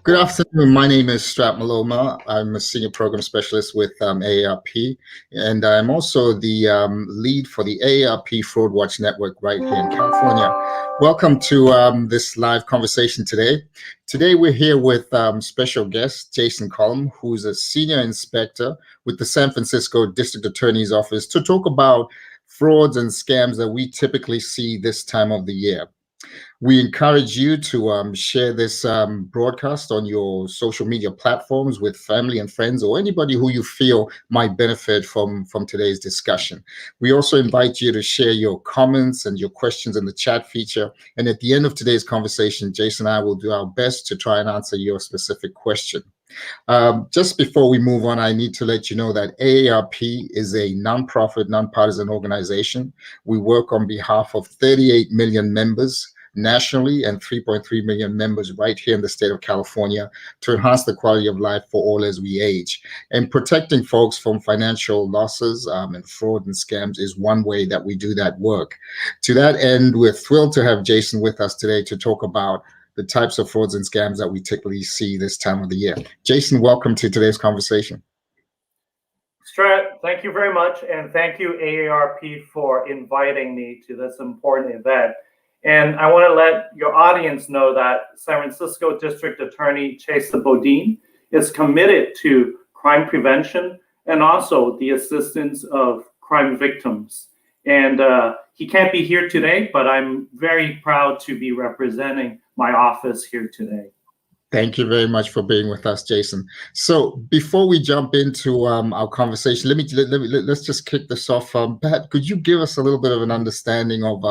Good afternoon. My name is Strat Maloma. I'm a senior program specialist with AARP, and I'm also the lead for the AARP Fraud Watch Network right here in California. Welcome to this live conversation today. Today we're here with special guest Jason Cullum, who's a senior inspector with the San Francisco District Attorney's Office, to talk about frauds and scams that we typically see this time of the year. We encourage you to share this broadcast on your social media platforms with family and friends or anybody who you feel might benefit from today's discussion. We also invite you to share your comments and your questions in the chat feature. And at the end of today's conversation, Jason and I will do our best to try and answer your specific question. Just before we move on, I need to let you know that AARP is a nonprofit, nonpartisan organization. We work on behalf of 38 million members nationally and 3.3 million members right here in the state of California to enhance the quality of life for all as we age. And protecting folks from financial losses and fraud and scams is one way that we do that work. To that end, we're thrilled to have Jason with us today to talk about the types of frauds and scams that we typically see this time of the year. Jason, welcome to today's conversation. Strat, thank you very much, and thank you, AARP, for inviting me to this important event. And I want to let your audience know that San Francisco District Attorney Chesa Bodine is committed to crime prevention and also the assistance of crime victims. And he can't be here today, but I'm very proud to be representing my office here today. Thank you very much for being with us, Jason. So before we jump into our conversation, let's just kick this off. Pat, could you give us a little bit of an understanding of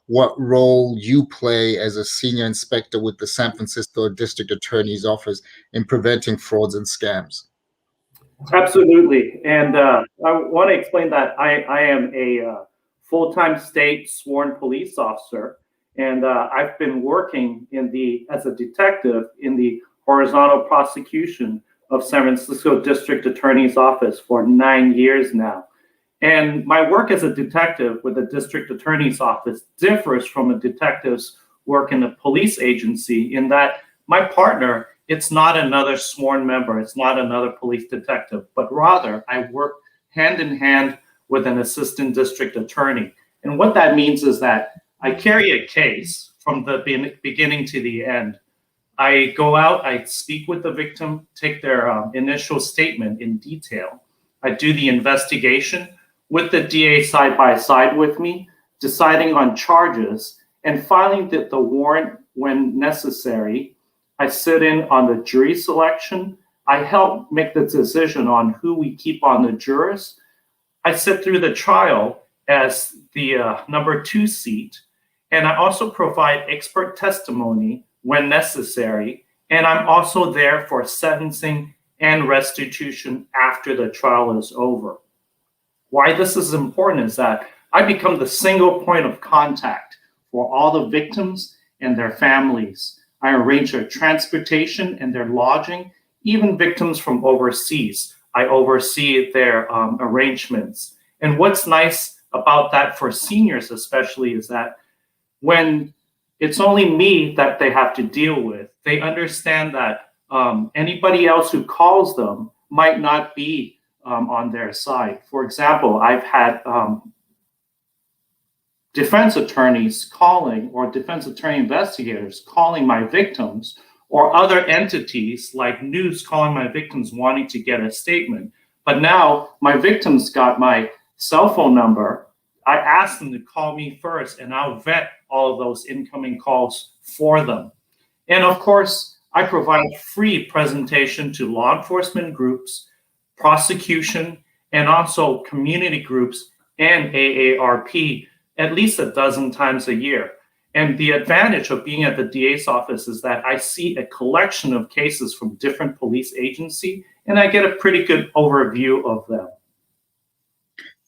what role you play as a senior inspector with the San Francisco District Attorney's Office in preventing frauds and scams? Absolutely. And I want to explain that I am a full-time state sworn police officer, and I've been working as a detective in the horizontal prosecution of San Francisco District Attorney's Office for 9 years now. And my work as a detective with the District Attorney's Office differs from a detective's work in a police agency in that my partner, it's not another sworn member, it's not another police detective, but rather I work hand in hand with an assistant district attorney. And what that means is that I carry a case from the beginning to the end. I go out, I speak with the victim, take their initial statement in detail. I do the investigation with the DA side by side with me, deciding on charges and filing the warrant when necessary. I sit in on the jury selection. I help make the decision on who we keep on the jurors. I sit through the trial as the number 2 seat, and I also provide expert testimony when necessary. And I'm also there for sentencing and restitution after the trial is over. Why this is important is that I become the single point of contact for all the victims and their families. I arrange their transportation and their lodging, even victims from overseas. I oversee their arrangements. And what's nice about that for seniors especially is that when it's only me that they have to deal with, they understand that anybody else who calls them might not be on their side. For example, I've had defense attorneys calling, or defense attorney investigators calling my victims, or other entities like news calling my victims wanting to get a statement. But now my victims got my cell phone number. I asked them to call me first, and I'll vet all of those incoming calls for them. And of course, I provide free presentation to law enforcement groups, prosecution, and also community groups and AARP at least a dozen times a year. And the advantage of being at the DA's office is that I see a collection of cases from different police agencies, and I get a pretty good overview of them.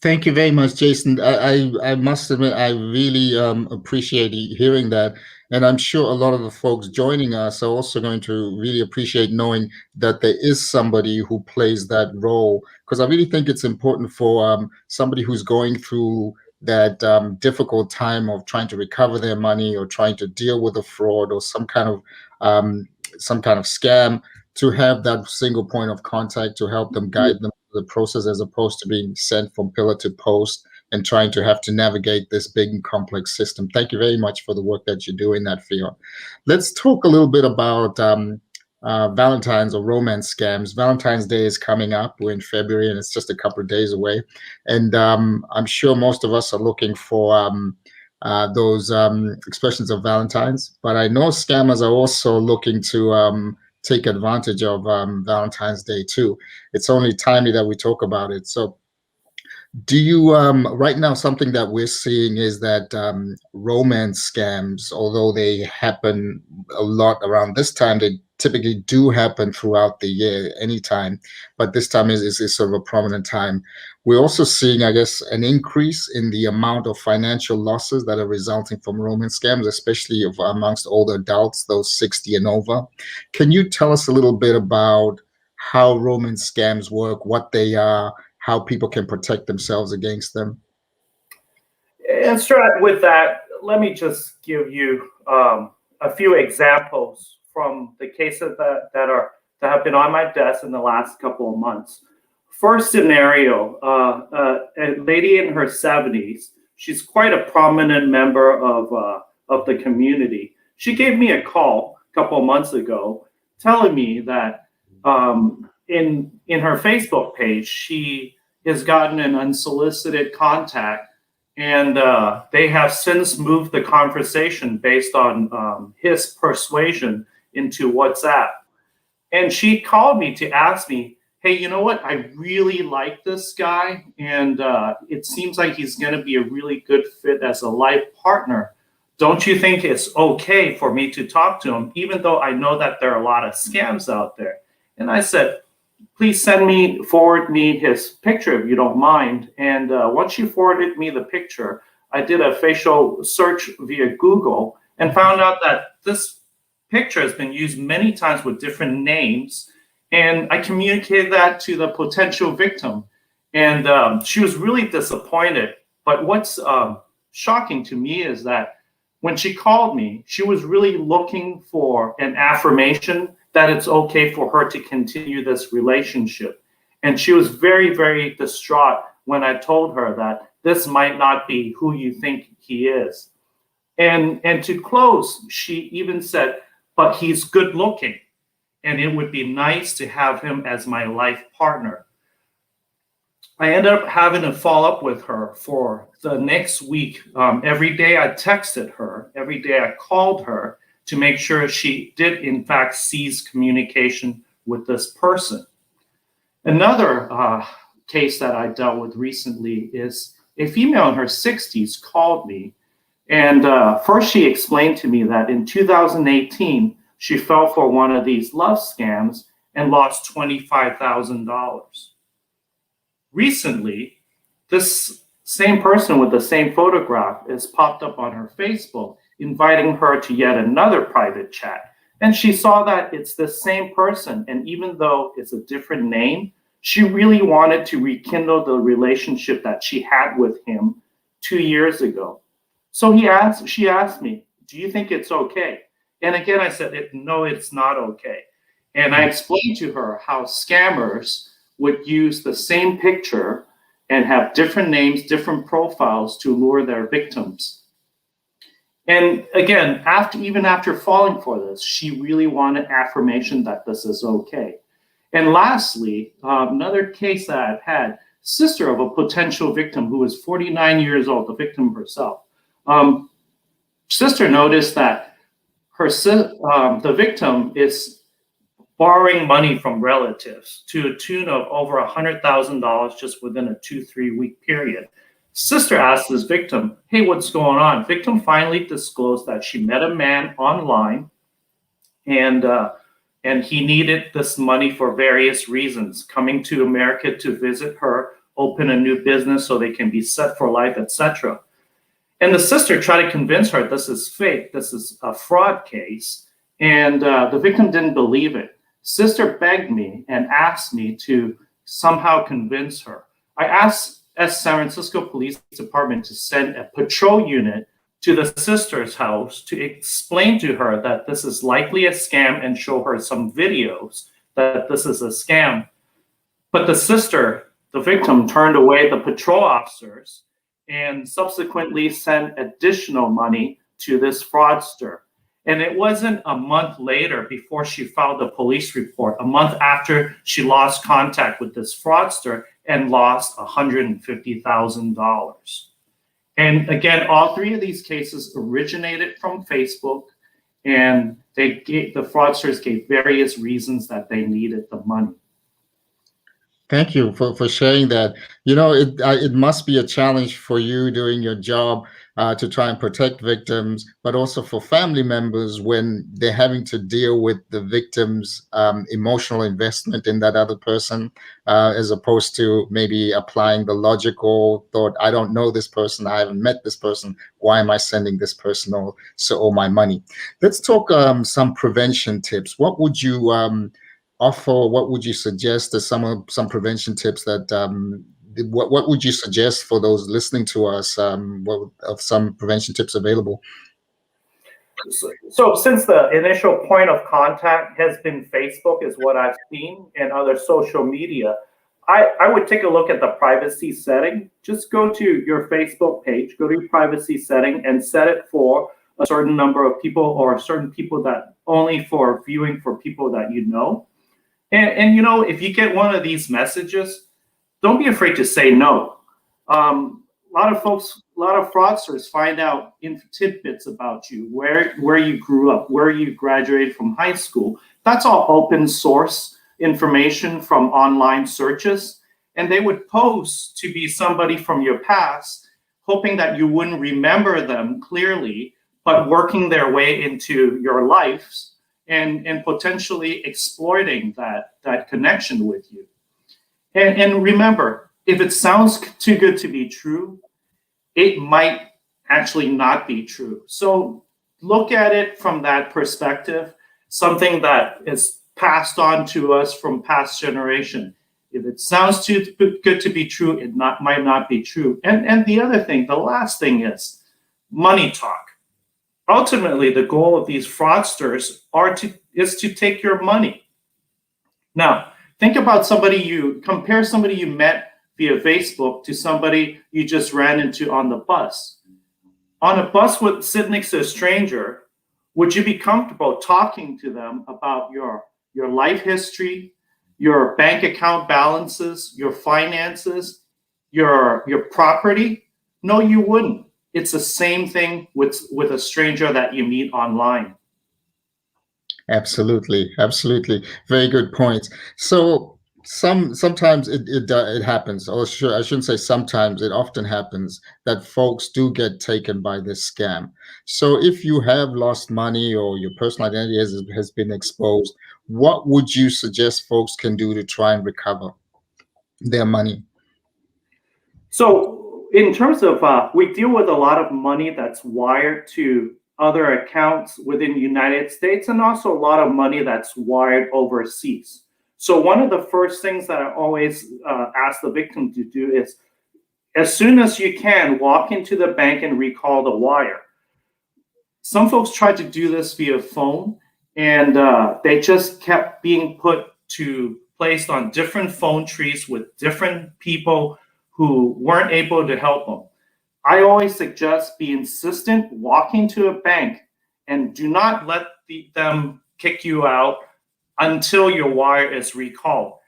Thank you very much, Jason. I must admit, I really appreciate hearing that. And I'm sure a lot of the folks joining us are also going to really appreciate knowing that there is somebody who plays that role, because I really think it's important for somebody who's going through that difficult time of trying to recover their money or trying to deal with a fraud or some kind of some kind of scam, to have that single point of contact to help them guide them through the process, as opposed to being sent from pillar to post and trying to have to navigate this big and complex system. Thank you very much for the work that you do in that field. Let's talk a little bit about Valentine's or romance scams. Valentine's Day is coming up. We're in February, and it's just a couple of days away. And I'm sure most of us are looking for those expressions of Valentine's. But I know scammers are also looking to take advantage of Valentine's Day too. It's only timely that we talk about it. So do you right now, something that we're seeing is that romance scams, although they happen a lot around this time, they typically do happen throughout the year, anytime, but this time is sort of a prominent time. We're also seeing, I guess, an increase in the amount of financial losses that are resulting from romance scams, especially amongst older adults, those 60 and over. Can you tell us a little bit about how romance scams work, what they are, how people can protect themselves against them? And start with that, let me just give you a few examples from the cases that have been on my desk in the last couple of months. First scenario, a lady in her 70s. She's quite a prominent member of the community. She gave me a call a couple of months ago, telling me that in her Facebook page, she has gotten an unsolicited contact, and they have since moved the conversation based on his persuasion into WhatsApp. And she called me to ask me, hey, you know what? I really like this guy, and it seems like he's going to be a really good fit as a life partner. Don't you think it's okay for me to talk to him, even though I know that there are a lot of scams out there? And I said, please forward me his picture if you don't mind. And once you forwarded me the picture, I did a facial search via Google and found out that this picture has been used many times with different names. And I communicated that to the potential victim. And she was really disappointed. But what's shocking to me is that when she called me, she was really looking for an affirmation that it's okay for her to continue this relationship. And she was very, very distraught when I told her that this might not be who you think he is. And to close, she even said, but he's good looking, and it would be nice to have him as my life partner. I ended up having to follow up with her for the next week. Every day I texted her, every day I called her to make sure she did in fact cease communication with this person. Another case that I dealt with recently is a female in her 60s called me, and first she explained to me that in 2018, she fell for one of these love scams and lost $25,000. Recently, this same person with the same photograph is popped up on her Facebook, inviting her to yet another private chat. And she saw that it's the same person. And even though it's a different name, she really wanted to rekindle the relationship that she had with him 2 years ago. So she asked me, do you think it's okay? And again, I said, no, it's not okay. And I explained to her how scammers would use the same picture and have different names, different profiles to lure their victims. And again, even after falling for this, she really wanted affirmation that this is okay. And lastly, another case that I've had, sister of a potential victim who was 49 years old, the victim herself. Sister noticed that the victim is borrowing money from relatives to a tune of over $100,000 just within a 2-3 week period. Sister asked this victim, hey, what's going on? Victim finally disclosed that she met a man online, and he needed this money for various reasons, coming to America to visit her, open a new business so they can be set for life, etc. And the sister tried to convince her this is fake, this is a fraud case, and the victim didn't believe it. Sister begged me and asked me to somehow convince her. I asked San Francisco Police Department to send a patrol unit to the sister's house to explain to her that this is likely a scam and show her some videos that this is a scam. But the sister, the victim, turned away the patrol officers and subsequently sent additional money to this fraudster. And it wasn't a month later before she filed a police report, a month after she lost contact with this fraudster and lost $150,000. And again, all three of these cases originated from Facebook, and the fraudsters gave various reasons that they needed the money. Thank you for sharing that. It must be a challenge for you doing your job to try and protect victims, but also for family members when they're having to deal with the victim's emotional investment in that other person, as opposed to maybe applying the logical thought, I don't know this person, I haven't met this person, why am I sending this person all my money? Let's talk some prevention tips. What would you offer? What would you suggest as some prevention tips that what would you suggest for those listening to us of some prevention tips available? So since the initial point of contact has been Facebook, is what I've seen, and other social media, I would take a look at the privacy setting. Just go to your Facebook page, go to your privacy setting and set it for a certain number of people, or certain people that only for viewing for people that you know. And if you get one of these messages, don't be afraid to say no. A lot of fraudsters find out tidbits about you, where you grew up, where you graduated from high school. That's all open source information from online searches. And they would pose to be somebody from your past, hoping that you wouldn't remember them clearly, but working their way into your lives and potentially exploiting that connection with you. And remember, if it sounds too good to be true, it might actually not be true. So look at it from that perspective, something that is passed on to us from past generation. If it sounds too good to be true, it might not be true. And the other thing, the last thing is money talk. Ultimately, the goal of these fraudsters is to take your money. Now, think about compare somebody you met via Facebook to somebody you just ran into on the bus. On a bus sit next to a stranger, would you be comfortable talking to them about your life history, your bank account balances, your finances, your property? No, you wouldn't. It's the same thing with a stranger that you meet online. Absolutely. Very good points. So sometimes it happens, or I shouldn't say sometimes, it often happens that folks do get taken by this scam. So if you have lost money or your personal identity has been exposed, what would you suggest folks can do to try and recover their money? So in terms of, we deal with a lot of money that's wired to other accounts within the United States, and also a lot of money that's wired overseas. So one of the first things that I always ask the victim to do is, as soon as you can, walk into the bank and recall the wire. Some folks try to do this via phone, and they just kept being placed on different phone trees with different people who weren't able to help them. I always suggest be insistent, walk into a bank, and do not let them kick you out until your wire is recalled.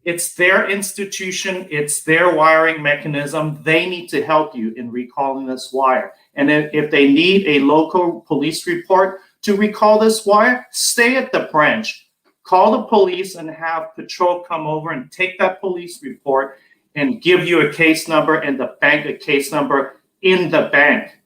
It's their institution, it's their wiring mechanism. They need to help you in recalling this wire. And if they need a local police report to recall this wire, stay at the branch. Call the police and have patrol come over and take that police report and give you a case number, and the bank a case number in the bank.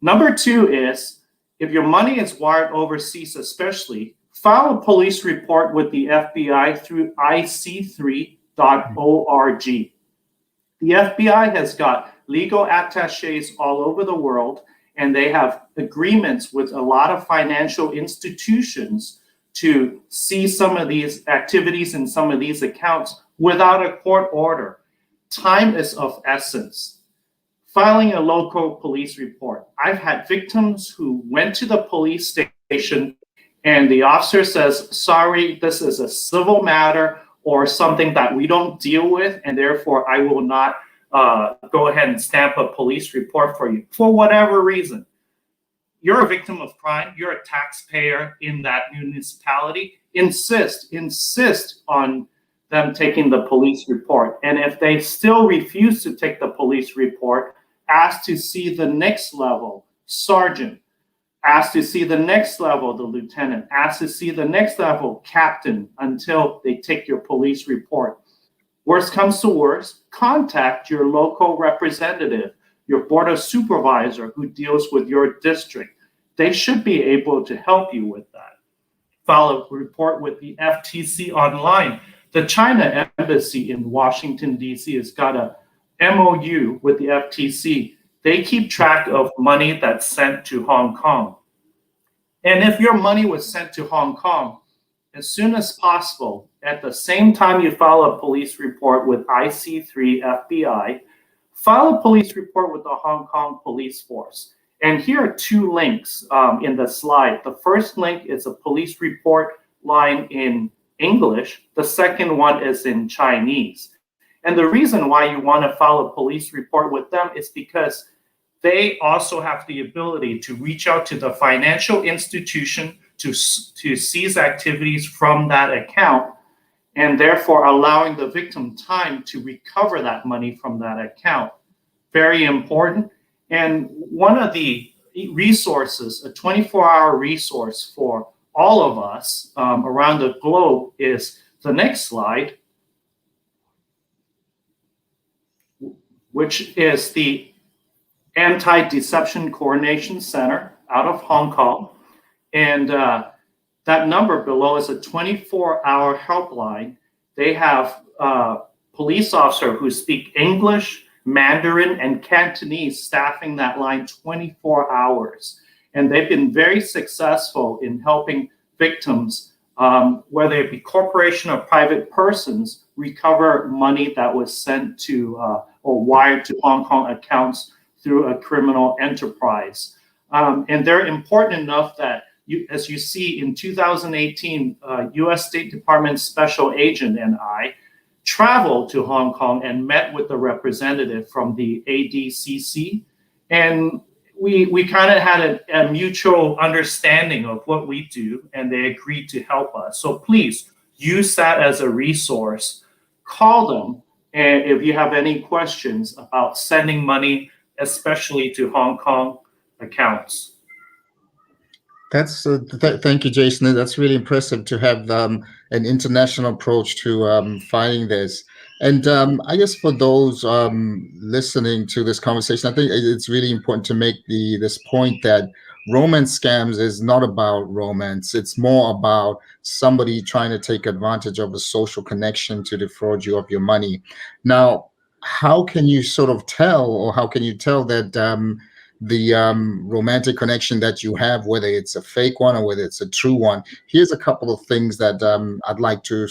Number two is, if your money is wired overseas especially, file a police report with the FBI through ic3.org. The FBI has got legal attaches all over the world, and they have agreements with a lot of financial institutions to see some of these activities in some of these accounts without a court order. Time is of essence. filing a local police report. I've had victims who went to the police station and the officer says, sorry, this is a civil matter or something that we don't deal with, and therefore I will not go ahead and stamp a police report for you for whatever reason. You're a victim of crime. You're a taxpayer in that municipality. Insist on them taking the police report. And if they still refuse to take the police report, ask to see the next level sergeant, ask to see the next level the lieutenant, ask to see the next level captain until they take your police report. Worst comes to worst, contact your local representative, your board of supervisor who deals with your district. They should be able to help you with that. File a report with the FTC online. The China embassy in Washington, D.C. has got a MOU with the FTC. They keep track of money that's sent to Hong Kong. And if your money was sent to Hong Kong, as soon as possible, at the same time you file a police report with IC3 FBI, file a police report with the Hong Kong Police Force. And here are two links in the slide. The first link is a police report line in English. The second one is in Chinese. And the reason why you want to file a police report with them is because they also have the ability to reach out to the financial institution to seize activities from that account, and therefore allowing the victim time to recover that money from that account. Very important. And one of the resources, a 24-hour resource for all of us around the globe, is the next slide, which is the Anti-Deception Coordination Center out of Hong Kong. And that number below is a 24-hour helpline. They have police officers who speak English, Mandarin, and Cantonese staffing that line 24 hours. And they've been very successful in helping victims, whether it be corporation or private persons, recover money that was sent to or wired to Hong Kong accounts through a criminal enterprise. And they're important enough that, as you see in 2018, U.S. State Department Special Agent and I traveled to Hong Kong and met with the representative from the ADCC. And we kind of had a mutual understanding of what we do, and they agreed to help us. So please use that as a resource. Call them, and if you have any questions about sending money, especially to Hong Kong accounts. That's thank you, Jason. That's really impressive to have an international approach to finding this. And I guess for those listening to this conversation, I think it's really important to make this point that romance scams is not about romance. It's more about somebody trying to take advantage of a social connection to defraud you of your money. Now, how can you sort of tell, or how can you tell that the romantic connection that you have, whether it's a fake one or whether it's a true one? Here's a couple of things that I'd like to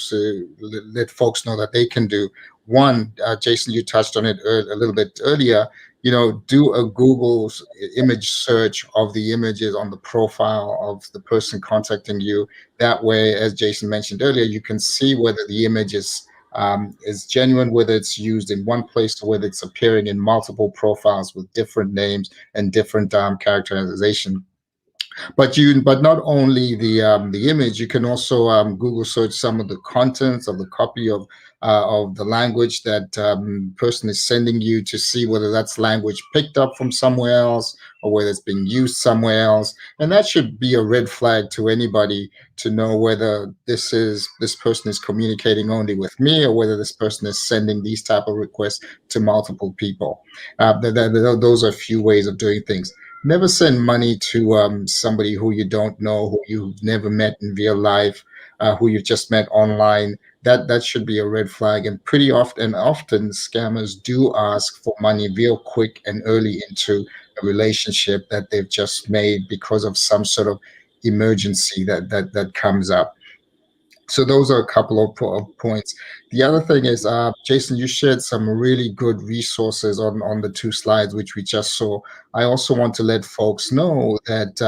let folks know that they can do. One, Jason, you touched on it a little bit earlier. Do a Google image search of the images on the profile of the person contacting you. That way, as Jason mentioned earlier, you can see whether the image is genuine, whether it's used in one place or whether it's appearing in multiple profiles with different names and different characterization. But not only the image, you can also Google search some of the contents of the copy of the language that person is sending you, to see whether that's language picked up from somewhere else or whether it's being used somewhere else. And that should be a red flag to anybody to know whether this person is communicating only with me or whether this person is sending these type of requests to multiple people. Those are a few ways of doing things. Never send money to somebody who you don't know, who you've never met in real life, who you've just met online. That should be a red flag. And often scammers do ask for money real quick and early into a relationship that they've just made because of some sort of emergency that comes up. So those are a couple of points. The other thing is, Jason, you shared some really good resources on the two slides, which we just saw. I also want to let folks know that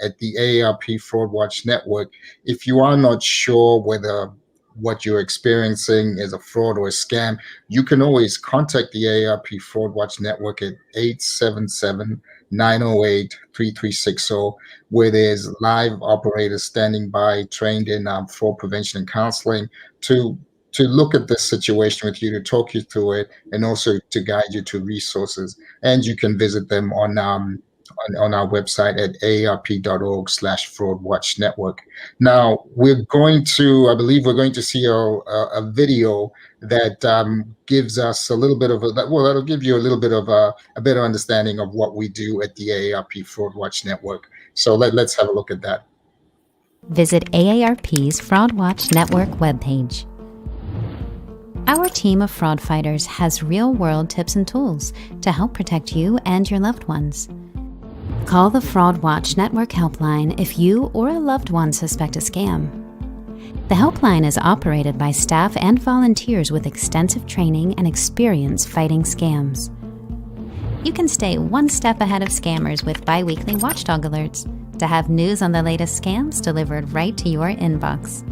at the AARP Fraud Watch Network, if you are not sure whether what you're experiencing is a fraud or a scam, you can always contact the AARP Fraud Watch Network at 877-908-3360, where there's live operators standing by, trained in fraud prevention and counseling, to look at this situation with you, to talk you through it, and also to guide you to resources. And you can visit them on our website at aarp.org/fraudwatchnetwork. Now, I believe we're going to see a video that gives us a little bit of that'll give you a little bit of a better understanding of what we do at the AARP Fraud Watch Network. So let's have a look at that. Visit AARP's Fraud Watch Network webpage. Our team of fraud fighters has real-world tips and tools to help protect you and your loved ones. Call the Fraud Watch Network helpline if you or a loved one suspect a scam. The helpline is operated by staff and volunteers with extensive training and experience fighting scams. You can stay one step ahead of scammers with bi-weekly watchdog alerts to have news on the latest scams delivered right to your inbox.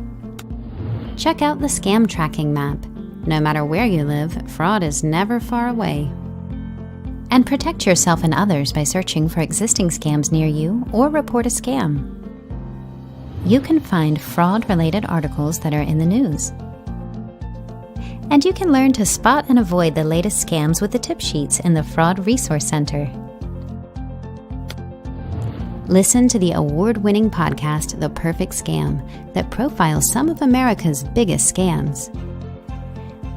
Check out the scam tracking map. No matter where you live, fraud is never far away. And protect yourself and others by searching for existing scams near you or report a scam. You can find fraud-related articles that are in the news. And you can learn to spot and avoid the latest scams with the tip sheets in the Fraud Resource Center. Listen to the award-winning podcast, The Perfect Scam, that profiles some of America's biggest scams.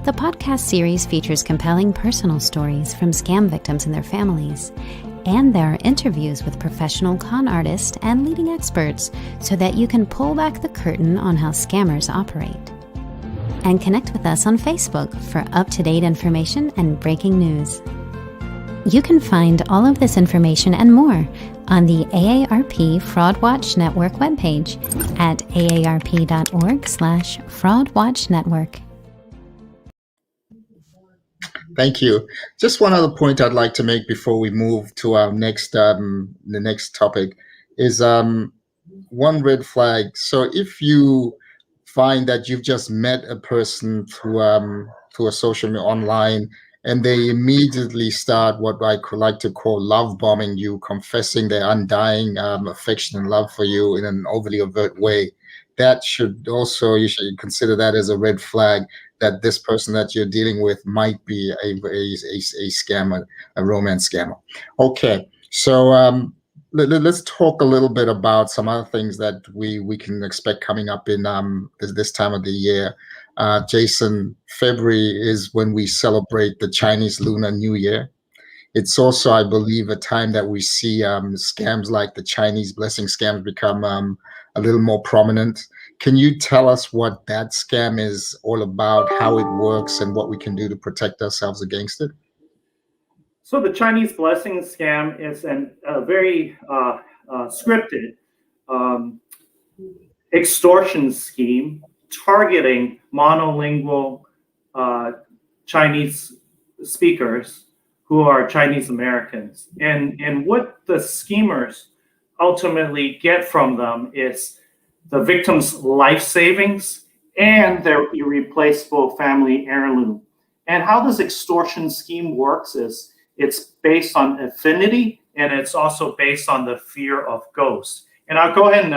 The podcast series features compelling personal stories from scam victims and their families, and there are interviews with professional con artists and leading experts so that you can pull back the curtain on how scammers operate. And connect with us on Facebook for up-to-date information and breaking news. You can find all of this information and more on the AARP Fraud Watch Network webpage at aarp.org/fraudwatchnetwork. Thank you. Just one other point I'd like to make before we move to our the next topic is one red flag. So if you find that you've just met a person through a social media online, and they immediately start what I could like to call love bombing you, confessing their undying affection and love for you in an overly overt way, you should consider that as a red flag, that this person that you're dealing with might be a scammer, a romance scammer. Okay, so let's talk a little bit about some other things that we can expect coming up in this time of the year. Jason, February is when we celebrate the Chinese Lunar New Year. It's also, I believe, a time that we see scams like the Chinese blessing scams become a little more prominent. Can you tell us what that scam is all about, how it works, and what we can do to protect ourselves against it? So the Chinese blessing scam is a very scripted extortion scheme targeting monolingual Chinese speakers who are Chinese Americans. And what the schemers ultimately get from them is the victim's life savings and their irreplaceable family heirloom. And how this extortion scheme works is it's based on affinity, and it's also based on the fear of ghosts. And I'll go ahead and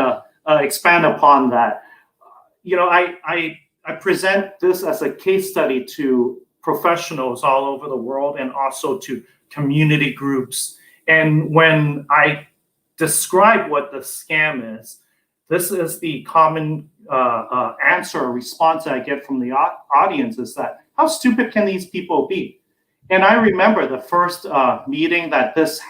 expand upon that. You know, I present this as a case study to professionals all over the world and also to community groups. And when I describe what the scam is, this is the common answer or response that I get from the audience is that, how stupid can these people be? And I remember the first meeting that this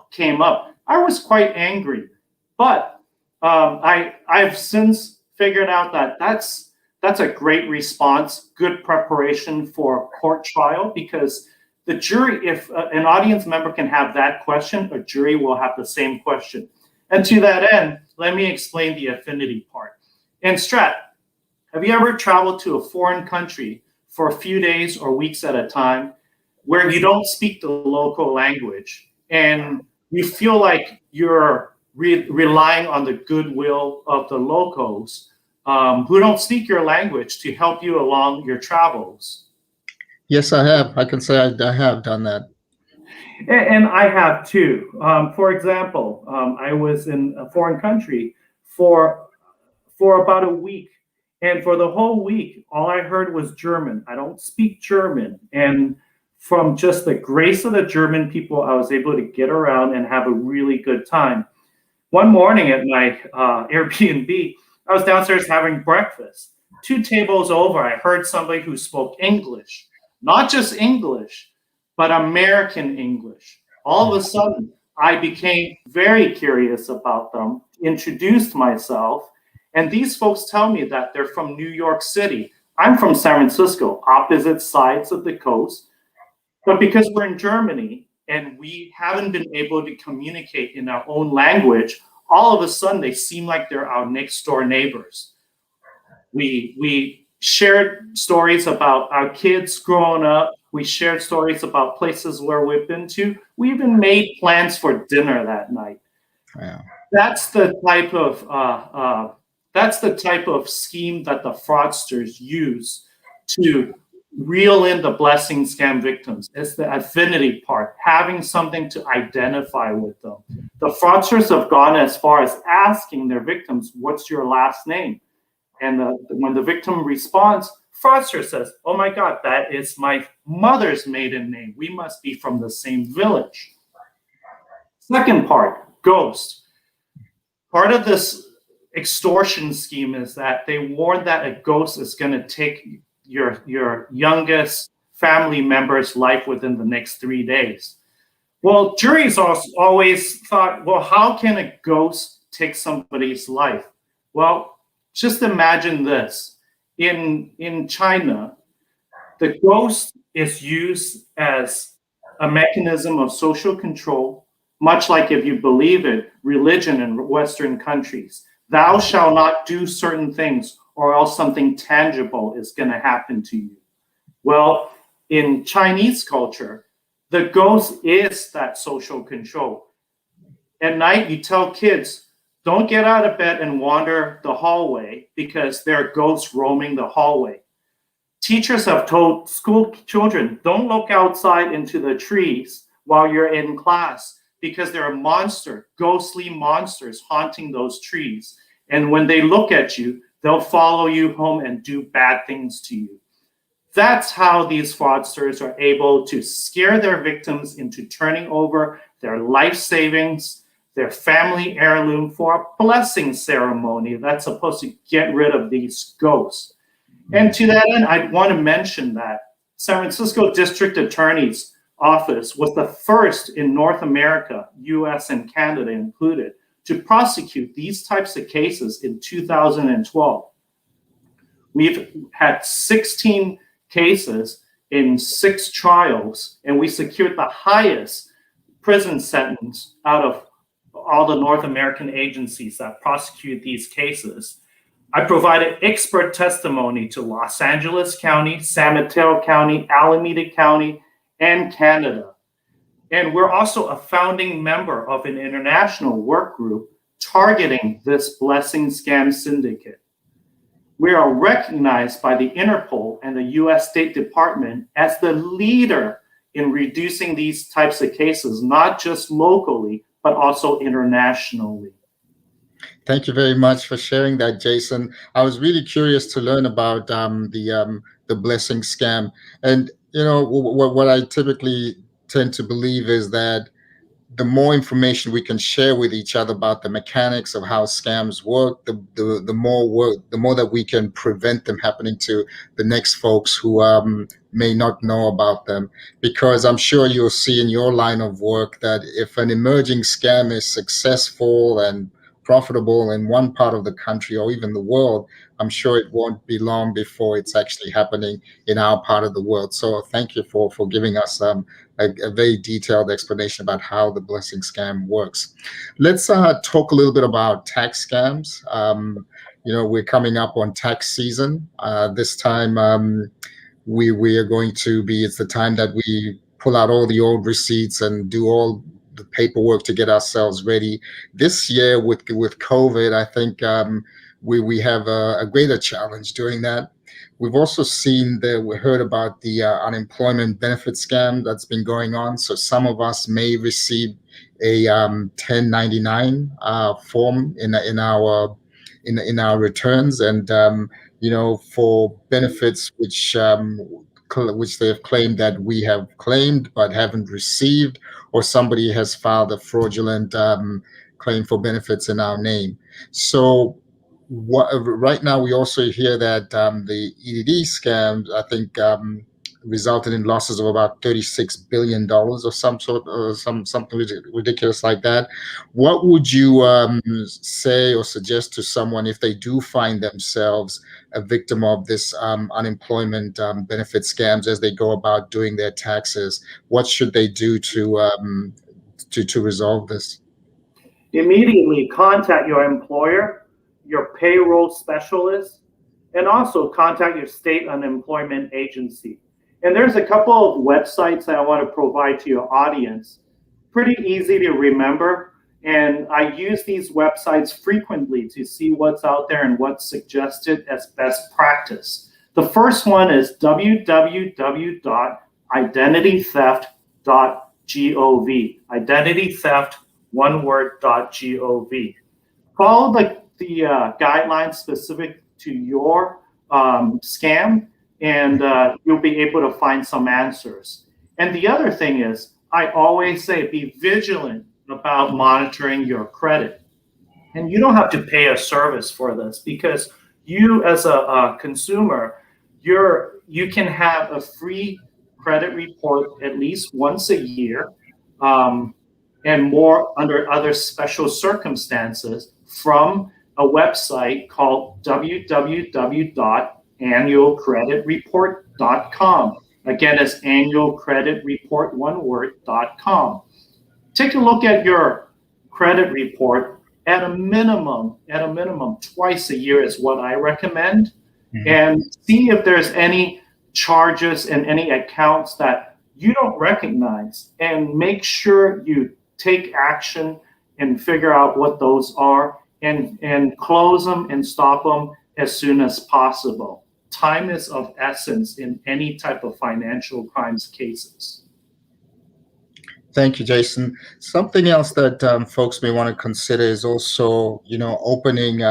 came up, I was quite angry. But I've since figured out that that's a great response, good preparation for a court trial, because the jury, if an audience member can have that question, a jury will have the same question. And to that end, let me explain the affinity part. And Strat, Have you ever traveled to a foreign country for a few days or weeks at a time where you don't speak the local language and you feel like you're relying on the goodwill of the locals who don't speak your language to help you along your travels? Yes, I have. I can say I have done that. And I have too. For example, I was in a foreign country for about a week. And for the whole week, all I heard was German. I don't speak German. And from just the grace of the German people, I was able to get around and have a really good time. One morning at my Airbnb, I was downstairs having breakfast. 2 tables over, I heard somebody who spoke English, not just English, but American English. All of a sudden, I became very curious about them, introduced myself, and these folks tell me that they're from New York City. I'm from San Francisco, opposite sides of the coast. But because we're in Germany and we haven't been able to communicate in our own language, all of a sudden they seem like they're our next door neighbors. We shared stories about our kids growing up. We shared stories about places where we've been to. We even made plans for dinner that night. Wow. That's the type of scheme that the fraudsters use to reel in the blessing scam victims. It's the affinity part, having something to identify with them. The fraudsters have gone as far as asking their victims, "What's your last name?" And when the victim responds, fraudster says, "Oh my God, that is my mother's maiden name. We must be from the same village." Second part, ghost. Part of this extortion scheme is that they warn that a ghost is going to take your youngest family member's life within the next 3 days. Well, juries always thought, well, how can a ghost take somebody's life? Well, just imagine this. In China, the ghost is used as a mechanism of social control, much like, if you believe it, religion in Western countries. Thou shalt not do certain things, or else something tangible is going to happen to you. Well, in Chinese culture, the ghost is that social control. At night, you tell kids, don't get out of bed and wander the hallway because there are ghosts roaming the hallway. Teachers have told school children, don't look outside into the trees while you're in class because there are ghostly monsters haunting those trees. And when they look at you, they'll follow you home and do bad things to you. That's how these fraudsters are able to scare their victims into turning over their life savings, their family heirloom for a blessing ceremony that's supposed to get rid of these ghosts. And to that end, I want to mention that San Francisco District Attorney's Office was the first in North America, US and Canada included, to prosecute these types of cases in 2012. We've had 16 cases in 6 trials, and we secured the highest prison sentence out of all the North American agencies that prosecute these cases. I provided expert testimony to Los Angeles County, San Mateo County, Alameda County, and Canada. And we're also a founding member of an international work group targeting this blessing scam syndicate. We are recognized by the Interpol and the US State Department as the leader in reducing these types of cases, not just locally, but also internationally. Thank you very much for sharing that, Jason. I was really curious to learn about the blessing scam. And what I typically tend to believe is that the more information we can share with each other about the mechanics of how scams work, the more that we can prevent them happening to the next folks who may not know about them. Because I'm sure you'll see in your line of work that if an emerging scam is successful and profitable in one part of the country or even the world, I'm sure it won't be long before it's actually happening in our part of the world. So thank you for giving us a very detailed explanation about how the blessing scam works. Let's talk a little bit about tax scams. we're coming up on tax season. This time, we are going to be, it's the time that we pull out all the old receipts and do all the paperwork to get ourselves ready. This year with COVID, I think we have a greater challenge doing that. We've also seen that we heard about the unemployment benefit scam that's been going on. So some of us may receive a 1099 form in our returns, and for benefits which they have claimed that we have claimed but haven't received, or somebody has filed a fraudulent claim for benefits in our name. So right now we also hear that the EDD scams, I think, resulted in losses of about $36 billion or some sort, or something ridiculous like that. What would you say or suggest to someone if they do find themselves a victim of this unemployment benefit scams as they go about doing their taxes? What should they do to resolve this? Immediately contact your employer, your payroll specialist, and also contact your state unemployment agency. And there's a couple of websites that I want to provide to your audience. Pretty easy to remember. And I use these websites frequently to see what's out there and what's suggested as best practice. The first one is www.identitytheft.gov. Identitytheft, one word.gov. Follow the guidelines specific to your scam, and you'll be able to find some answers. And the other thing is, I always say, be vigilant about monitoring your credit. And you don't have to pay a service for this, because you as a consumer, you can have a free credit report at least once a year, and more under other special circumstances, from a website called www.annualcreditreport.com. Again, it's annualcreditreport, one word.com. Take a look at your credit report at a minimum twice a year is what I recommend. Mm-hmm. And see if there's any charges and any accounts that you don't recognize, and make sure you take action and figure out what those are, and close them and stop them as soon as possible. Time is of essence in any type of financial crimes cases. Thank you, Jason. Something else that folks may want to consider is also, opening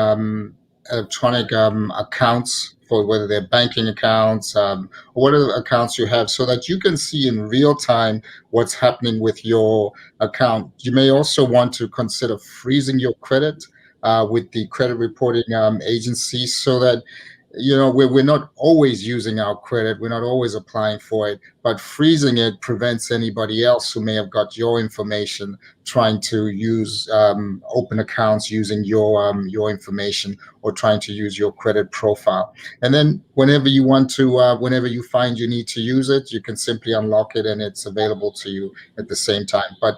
electronic accounts, for whether they're banking accounts or whatever accounts you have, so that you can see in real time what's happening with your account. You may also want to consider freezing your credit with the credit reporting agency, so that we're not always using our credit, we're not always applying for it, but freezing it prevents anybody else who may have got your information trying to use open accounts using your information, or trying to use your credit profile. And then whenever you want to, whenever you find you need to use it, you can simply unlock it and it's available to you at the same time. But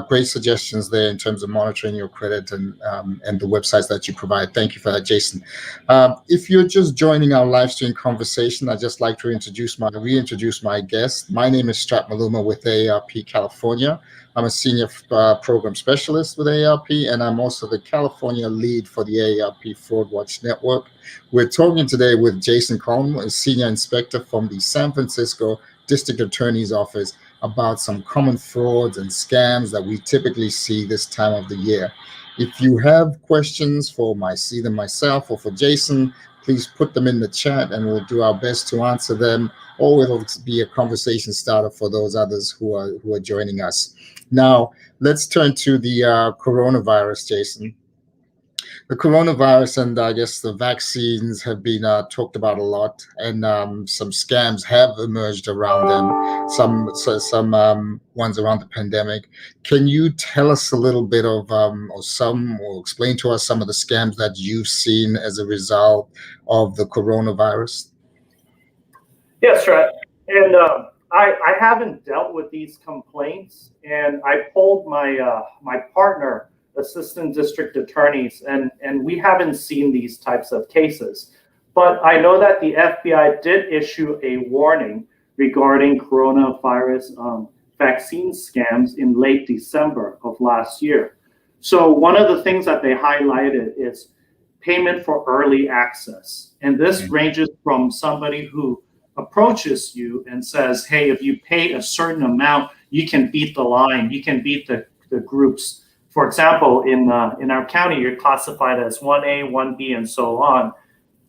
great suggestions there in terms of monitoring your credit and the websites that you provide. Thank you for that, Jason. If you're just joining our live stream conversation, I'd just like to reintroduce my guest. My name is Strat Maluma with AARP California. I'm a senior program specialist with AARP, and I'm also the California lead for the AARP Fraud Watch Network. We're talking today with Jason Coleman, a senior inspector from the San Francisco District Attorney's Office, about some common frauds and scams that we typically see this time of the year. If you have questions for either myself or for Jason, please put them in the chat and we'll do our best to answer them, or it'll be a conversation starter for those others who are joining us. Now, let's turn to the coronavirus, Jason. The coronavirus and I guess the vaccines have been talked about a lot, and some scams have emerged around them, some ones around the pandemic. Can you tell us a little bit of, or explain to us some of the scams that you've seen as a result of the coronavirus? Yes, right. And I haven't dealt with these complaints, and I polled my partner assistant district attorneys, and we haven't seen these types of cases. But I know that the FBI did issue a warning regarding coronavirus vaccine scams in late December of last year. So one of the things that they highlighted is payment for early access. And this ranges from somebody who approaches you and says, hey, if you pay a certain amount, you can beat the line, you can beat the groups. For example, in our county, you're classified as 1A, 1B, and so on.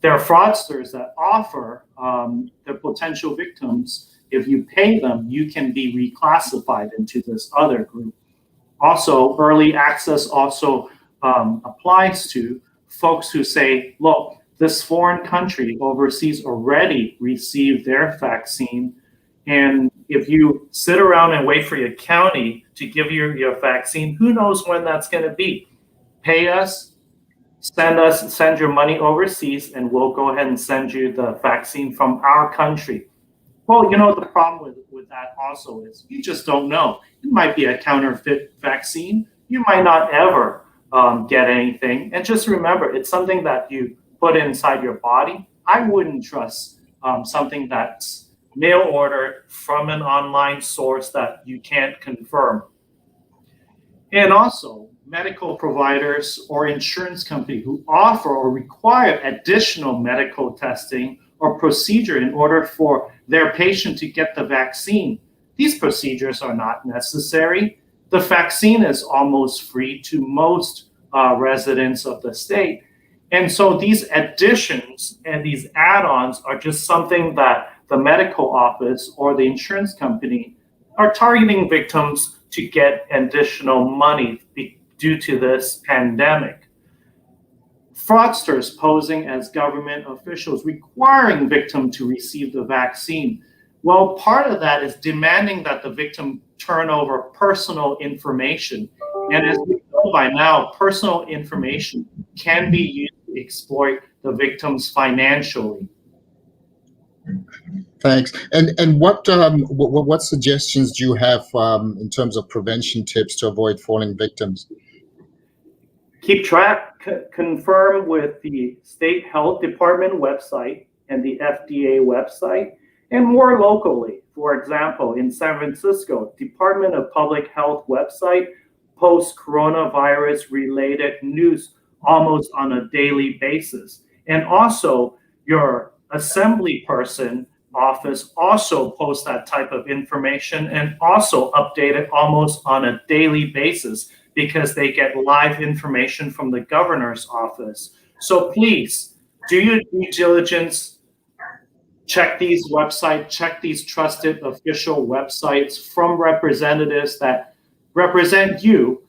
There are fraudsters that offer the potential victims, if you pay them, you can be reclassified into this other group. Also, early access also applies to folks who say, look, this foreign country overseas already received their vaccine, and if you sit around and wait for your county to give you your vaccine, who knows when that's going to be? Pay us, send your money overseas, and we'll go ahead and send you the vaccine from our country. Well, you know, the problem with that also is you just don't know. It might be a counterfeit vaccine. You might not ever get anything. And just remember, it's something that you put inside your body. I wouldn't trust something that's mail ordered from an online source that you can't confirm. And also, medical providers or insurance company who offer or require additional medical testing or procedure in order for their patient to get the vaccine. These procedures are not necessary. The vaccine is almost free to most residents of the state. And so these additions and these add-ons are just something that the medical office or the insurance company are targeting victims to get additional money due to this pandemic. Fraudsters posing as government officials requiring victim to receive the vaccine. Well, part of that is demanding that the victim turn over personal information. And as we know by now, personal information can be used to exploit the victims financially. Thanks. And what suggestions do you have in terms of prevention tips to avoid falling victims? Keep track, confirm with the State Health Department website and the FDA website, and more locally. For example, in San Francisco, Department of Public Health website posts coronavirus related news almost on a daily basis. And also your assembly person office also posts that type of information and also update it almost on a daily basis because they get live information from the governor's office. So please do your due diligence, check these websites, check these trusted official websites from representatives that represent you,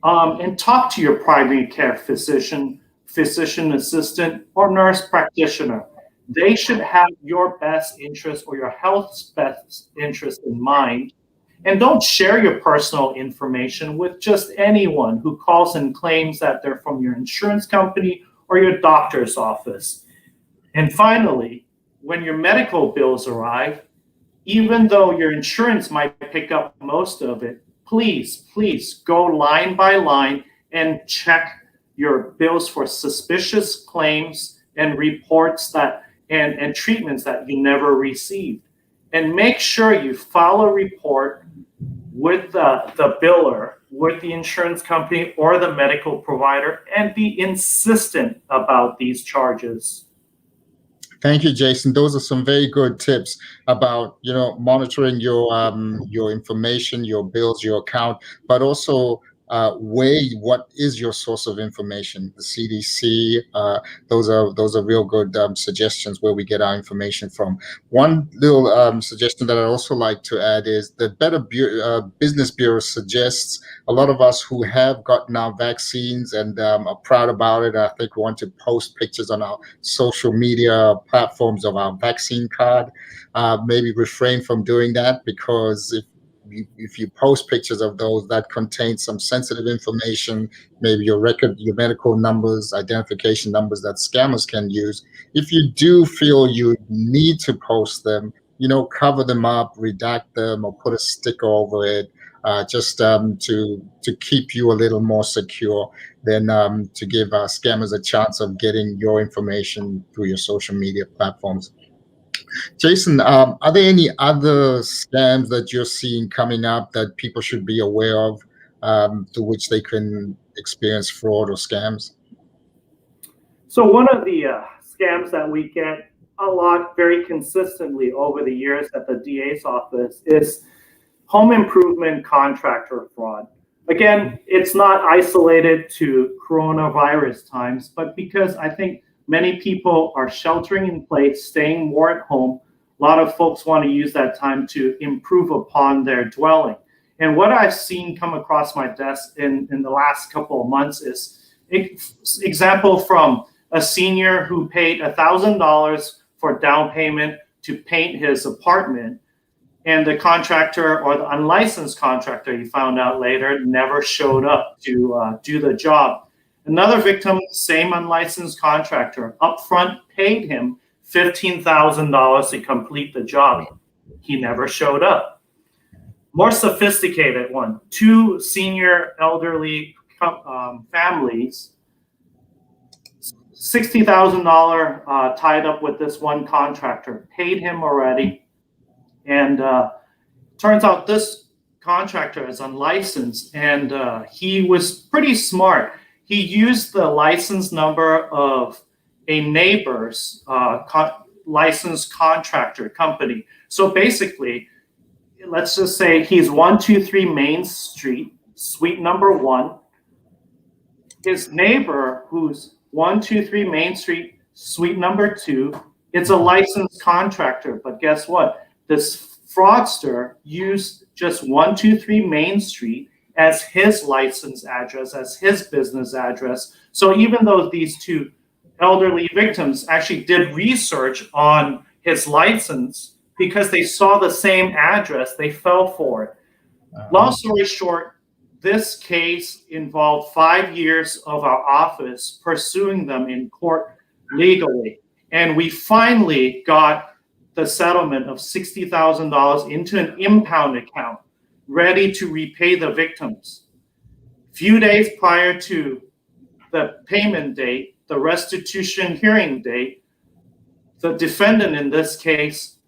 and talk to your primary care physician, physician assistant, or nurse practitioner. They should have your best interest or your health's best interest in mind. And don't share your personal information with just anyone who calls and claims that they're from your insurance company or your doctor's office. And finally, when your medical bills arrive, even though your insurance might pick up most of it, please go line by line and check your bills for suspicious claims and reports that and treatments that you never received. And make sure you file a report with the biller, with the insurance company or the medical provider, and be insistent about these charges. Thank you, Jason. Those are some very good tips about, monitoring your information, your bills, your account, but also weigh what is your source of information. The CDC, those are real good suggestions where we get our information from. One little suggestion that I'd also like to add is the Better Business Bureau suggests a lot of us who have gotten our vaccines and are proud about it. I think we want to post pictures on our social media platforms of our vaccine card. Maybe refrain from doing that, because if you post pictures of those that contain some sensitive information, maybe your record, your medical numbers, identification numbers that scammers can use, if you do feel you need to post them, cover them up, redact them, or put a sticker over it. just to keep you a little more secure than to give scammers a chance of getting your information through your social media platforms. Jason, are there any other scams that you're seeing coming up that people should be aware of, through which they can experience fraud or scams? So one of the scams that we get a lot very consistently over the years at the DA's office is home improvement contractor fraud. Again, it's not isolated to coronavirus times, but because I think many people are sheltering in place, staying more at home, a lot of folks want to use that time to improve upon their dwelling. And what I've seen come across my desk in the last couple of months is example from a senior who paid $1,000 for down payment to paint his apartment, and the contractor or the unlicensed contractor, he found out later, never showed up to do the job. Another victim, same unlicensed contractor, upfront paid him $15,000 to complete the job. He never showed up. More sophisticated one, 2 senior elderly families, $60,000 tied up with this one contractor, paid him already. And turns out this contractor is unlicensed, and he was pretty smart. He used the license number of a neighbor's licensed contractor company. So basically, let's just say he's 123 Main Street, suite number 1. His neighbor, who's 123 Main Street, suite number 2, it's a licensed contractor. But guess what? This fraudster used just 123 Main Street as his license address, as his business address. So even though these 2 elderly victims actually did research on his license, because they saw the same address, they fell for it. Long story short, this case involved 5 years of our office pursuing them in court legally. And we finally got the settlement of $60,000 into an impound account, ready to repay the victims. Few days prior to the payment date, the restitution hearing date, the defendant in this case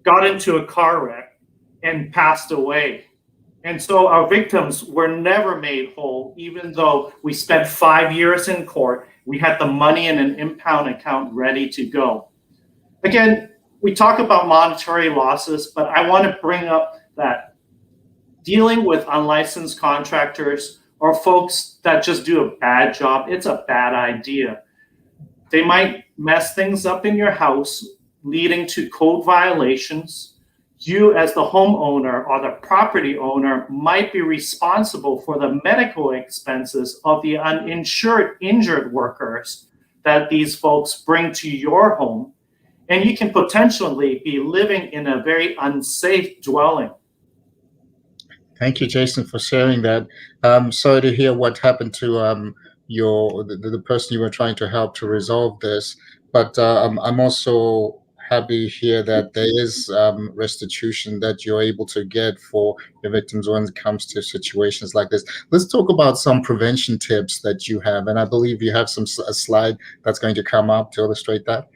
got into a car wreck and passed away. And so our victims were never made whole, even though we spent 5 years in court. We had the money in an impound account ready to go. Again, we talk about monetary losses, but I want to bring up that dealing with unlicensed contractors or folks that just do a bad job, it's a bad idea. They might mess things up in your house, leading to code violations. You as the homeowner or the property owner might be responsible for the medical expenses of the uninsured injured workers that these folks bring to your home. And you can potentially be living in a very unsafe dwelling. Thank you, Jason, for sharing that. Sorry to hear what happened to the person you were trying to help to resolve this. But I'm also happy here that there is restitution that you're able to get for your victims when it comes to situations like this. Let's talk about some prevention tips that you have, and I believe you have a slide that's going to come up to illustrate that.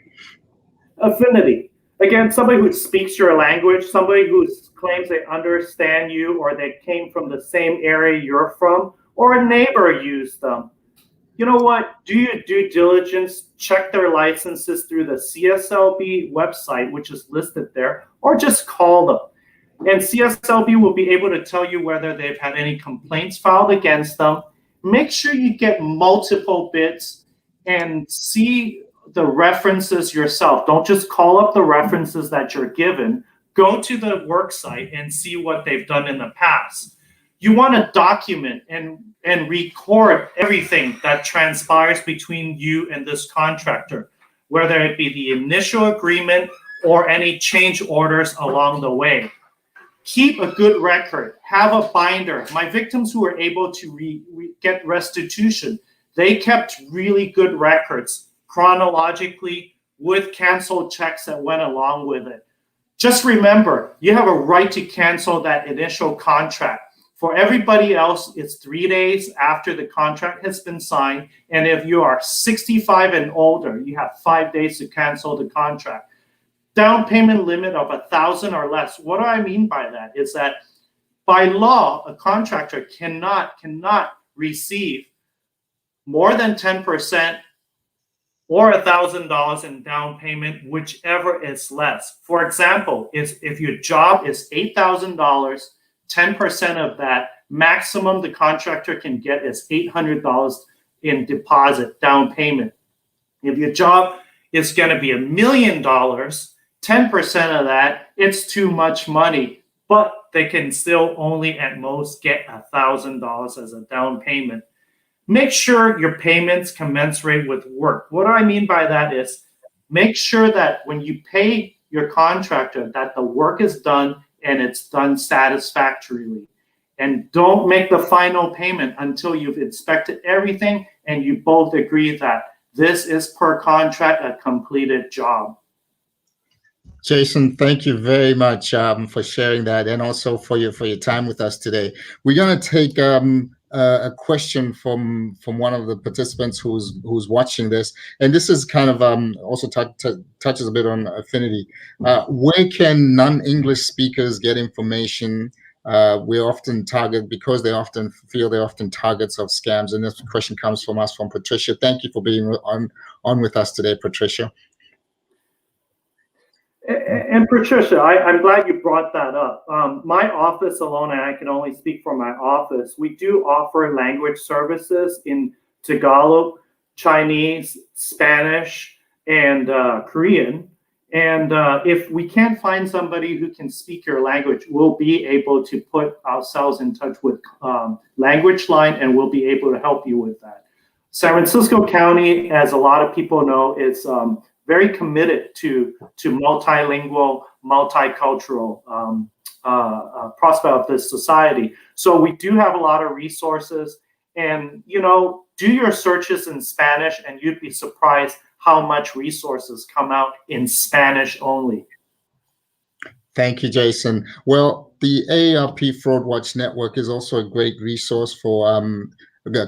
Affinity. Again, somebody who speaks your language, somebody who claims they understand you or they came from the same area you're from, or a neighbor used them. You know what? Do your due diligence, check their licenses through the CSLB website, which is listed there, or just call them. And CSLB will be able to tell you whether they've had any complaints filed against them. Make sure you get multiple bits and see the references yourself. Don't just call up the references that you're given. Go to the work site and see what they've done in the past. You want to document and record everything that transpires between you and this contractor, whether it be the initial agreement or any change orders along the way. Keep a good record. Have a binder. My victims who were able to get restitution, they kept really good records chronologically with canceled checks that went along with it. Just remember, you have a right to cancel that initial contract. For everybody else, it's 3 days after the contract has been signed. And if you are 65 and older, you have 5 days to cancel the contract. Down payment limit of $1,000 or less. What do I mean by that? Is that by law, a contractor cannot receive more than 10% or $1,000 in down payment, whichever is less. For example, if your job is $8,000, 10% of that maximum the contractor can get is $800 in deposit down payment. If your job is going to be $1 million, 10% of that, it's too much money, but they can still only at most get $1,000 as a down payment. Make sure your payments commensurate with work. What do I mean by that is make sure that when you pay your contractor that the work is done and it's done satisfactorily. And don't make the final payment until you've inspected everything and you both agree that this is per contract a completed job. Jason, thank you very much for sharing that, and also for your time with us today. We're going to take a question from one of the participants who's watching this, and this is kind of also touches a bit on affinity. Where can non-English speakers get information? We often target, because they often feel they're often targets of scams, and this question comes from Patricia. Thank you for being on with us today, Patricia. And Patricia, I'm glad you brought that up. My office alone, and I can only speak for my office, we do offer language services in Tagalog, Chinese, Spanish, and Korean. And if we can't find somebody who can speak your language, we'll be able to put ourselves in touch with Language Line, and we'll be able to help you with that. San Francisco County, as a lot of people know, is very committed to multilingual, multicultural prospect of this society. So we do have a lot of resources, and do your searches in Spanish, and you'd be surprised how much resources come out in Spanish only. Thank you, Jason. Well, the AARP Fraud Watch Network is also a great resource for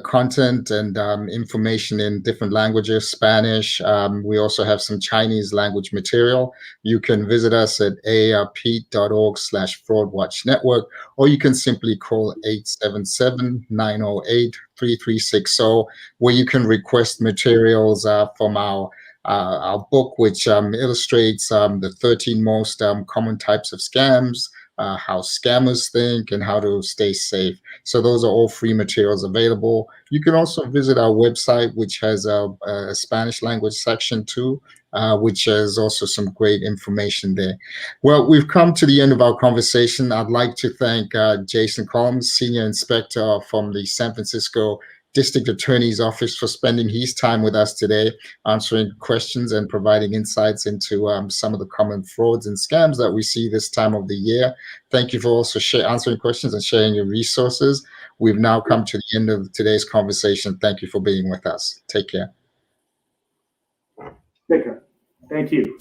content and information in different languages, Spanish. We also have some Chinese language material. You can visit us at aarp.org/fraudwatchnetwork, or you can simply call 877-908-3360, where you can request materials from our book, which illustrates the 13 most common types of scams, how scammers think, and how to stay safe. So those are all free materials available. You can also visit our website, which has a Spanish language section too, which has also some great information there. Well, we've come to the end of our conversation. I'd like to thank Jason Collins, Senior Inspector from the San Francisco District Attorney's Office, for spending his time with us today, answering questions and providing insights into some of the common frauds and scams that we see this time of the year. Thank you for also answering questions and sharing your resources. We've now come to the end of today's conversation. Thank you for being with us. Take care. Take care. Thank you.